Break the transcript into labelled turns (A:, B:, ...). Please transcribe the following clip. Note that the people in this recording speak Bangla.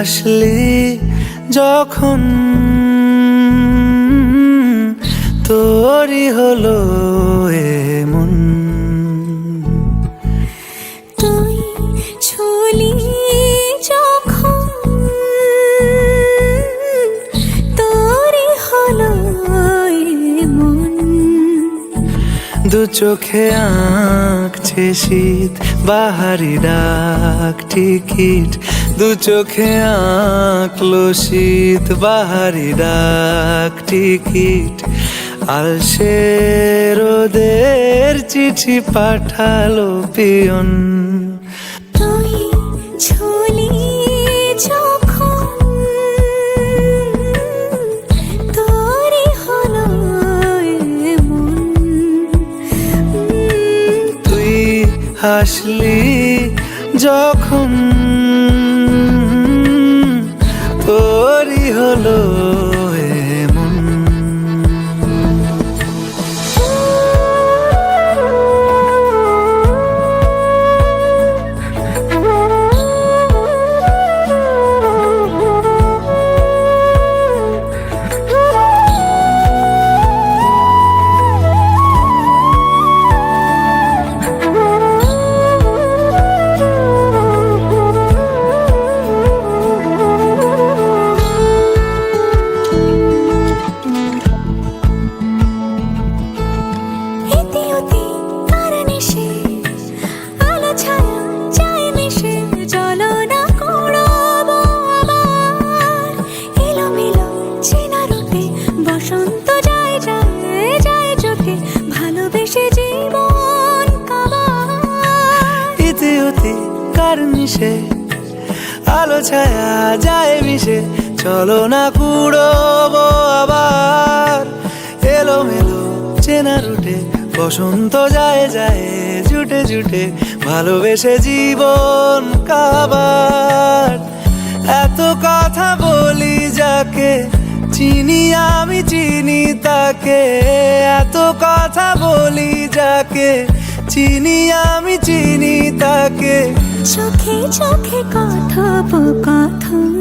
A: হাসলি যখন তোরই হলো এমন।
B: তুই ছুলি যখন তোরই হলো এমন।
A: দু চোখে আঁকছে শীত বাহারি ডাক টিকিট, দু চোখে আঁকলো শীত বাহারি ডাক টিকিট। আলসে রোদের চিঠি পাঠালো পিয়ন।
B: তুই ছুলি যখন তোরই হলো এমন।
A: তুই হাসলি যখন তোরই হলো এমন। আলো ছায়া যায় মিশে, চলো না কুড়োবো আবার। এলোমেলো চেনা রুটে বসন্ত যায় যায় জুটে জুটে, ভালোবেসে জীবন কাবার। এত কথা বলি যাকে চিনি আমি চিনি তাকে, এত কথা বলি যাকে চিনি আমি চিনি তাকে।
B: চোখে চোখে কথোপকথন